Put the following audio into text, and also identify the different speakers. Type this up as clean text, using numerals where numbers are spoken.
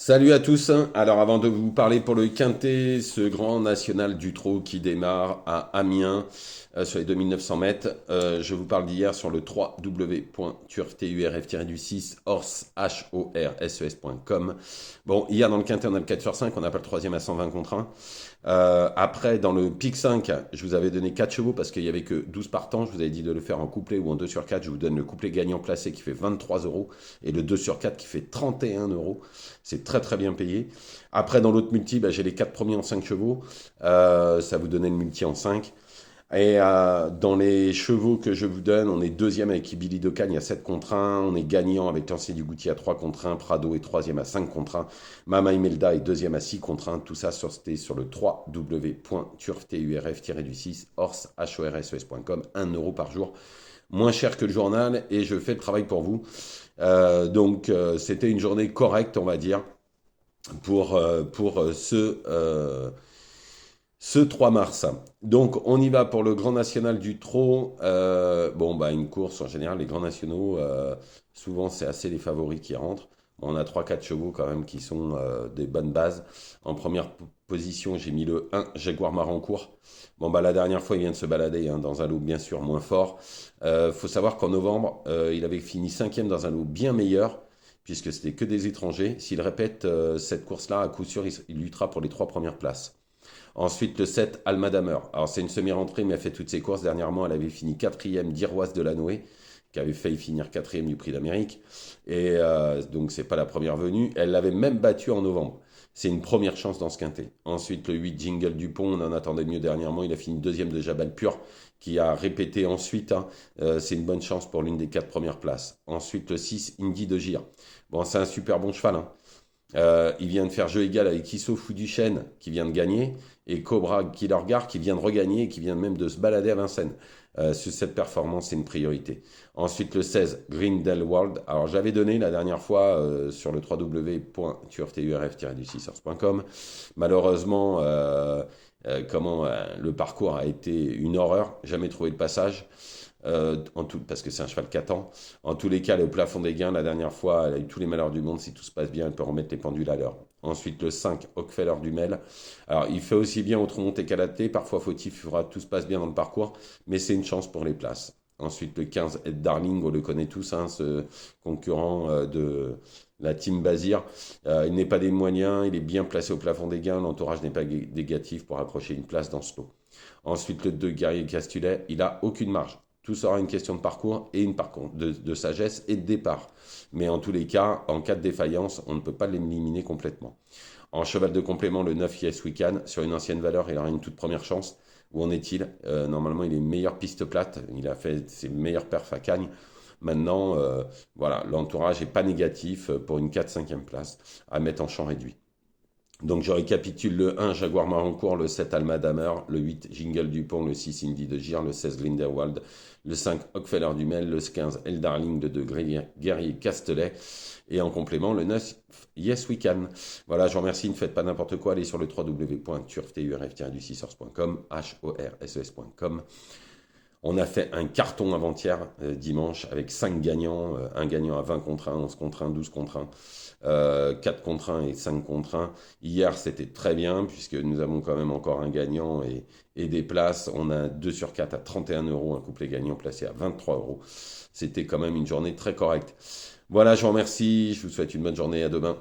Speaker 1: Salut à tous. Alors avant de vous parler pour le Quintet, ce grand national du trot qui démarre à Amiens sur les 2900 mètres, je vous parle d'hier sur le www.turf-6 horses.com. Bon, hier dans le Quintet on a le 4 sur 5, on n'a pas le troisième à 120 contre 1. Après, dans le pic 5, je vous avais donné 4 chevaux parce qu'il n'y avait que 12 partants. Je vous avais dit de le faire en couplet ou en 2 sur 4. Je vous donne le couplet gagnant placé qui fait 23 euros et le 2 sur 4 qui fait 31 euros. C'est très très bien payé. Après, dans l'autre multi, j'ai les 4 premiers en 5 chevaux. Ça vous donnait le multi en 5. Et dans les chevaux que je vous donne, on est deuxième avec Ibili Dokan, il y a 7 contre 1. On est gagnant avec Lancier du Goutier à 3 contre 1. Prado est troisième à 5 contre 1. Mama Imelda est deuxième à 6 contre 1. Tout ça c'était sur le www.turf-6 horses.com. 1 euro par jour. Moins cher que le journal et je fais le travail pour vous. Donc c'était une journée correcte, on va dire, pour ce 3 mars. Donc on y va pour le Grand National du Trot. Une course en général, les grands nationaux, souvent c'est assez les favoris qui rentrent. Bon, on a trois quatre chevaux quand même qui sont des bonnes bases. En première position, j'ai mis le 1 Jaguar Marancourt. La dernière fois, il vient de se balader dans un lot bien sûr moins fort. Faut savoir qu'en novembre, il avait fini cinquième dans un lot bien meilleur, puisque c'était que des étrangers. S'il répète cette course-là, à coup sûr, il luttera pour les trois premières places. Ensuite, le 7, Alma Damer. Alors, c'est une semi-rentrée, mais elle fait toutes ses courses. Dernièrement, elle avait fini quatrième d'Iroise de Lannoy, qui avait failli finir quatrième du Prix d'Amérique. Et donc, c'est pas la première venue. Elle l'avait même battue en novembre. C'est une première chance dans ce quintet. Ensuite, le 8, Jingle Dupont, on en attendait mieux dernièrement. Il a fini deuxième de Jabal Pur, qui a répété ensuite. C'est une bonne chance pour l'une des quatre premières places. Ensuite, le 6, Indy de Gire. Bon, c'est un super bon cheval. Il vient de faire jeu égal avec Issou Duchesne qui vient de gagner et Cobra Killergar qui vient de regagner et qui vient même de se balader à Vincennes. Sur cette performance, c'est une priorité. Ensuite, le 16, Grindelwald. Alors, j'avais donné la dernière fois sur le www.turf-6 Malheureusement, le parcours a été une horreur. Jamais trouvé de passage. Parce que c'est un cheval qui attend. En tous les cas, elle est au plafond des gains. La dernière fois, elle a eu tous les malheurs du monde. Si tout se passe bien, elle peut remettre les pendules à l'heure. Ensuite, le 5, Hockfeller du Mel. Alors, il fait aussi bien Autremont et Calaté. Parfois, fautif, tout se passe bien dans le parcours, mais c'est une chance pour les places. Ensuite, le 15, Ed Darling, on le connaît tous, ce concurrent de la team Bazir. Il n'est pas des moyens, il est bien placé au plafond des gains. L'entourage n'est pas négatif pour accrocher une place dans ce lot. Ensuite, le 2, Guerrier Castulet, il a aucune marge. Tout sera une question de parcours et une parcours de sagesse et de départ. Mais en tous les cas, en cas de défaillance, on ne peut pas l'éliminer complètement. En cheval de complément, le 9 Yes Weekend, sur une ancienne valeur, il aura une toute première chance. Où en est-il? Normalement, il est meilleure piste plate. Il a fait ses meilleures perfs à Cagnes. Maintenant, l'entourage n'est pas négatif pour une 4-5e place à mettre en champ réduit. Donc je récapitule: le 1 Jaguar Marancourt, le 7 Alma Damer, le 8 Jingle Dupont, le 6 Indy de Gire, le 16 Grindelwald, le 5 Hockfeller du Mel, le 15 El Darling, le 2 Guerrier Castelet et en complément le 9 Yes We Can. Voilà, je vous remercie, ne faites pas n'importe quoi, allez sur le www.turf-6 horses.com. On a fait un carton avant-hier, dimanche, avec 5 gagnants, un gagnant à 20 contre 1, 11 contre 1, 12 contre 1, 4 contre 1 et 5 contre 1. Hier, c'était très bien, puisque nous avons quand même encore un gagnant et des places. On a 2 sur 4 à 31 euros, un couplet gagnant placé à 23 euros. C'était quand même une journée très correcte. Voilà, je vous remercie, je vous souhaite une bonne journée, à demain.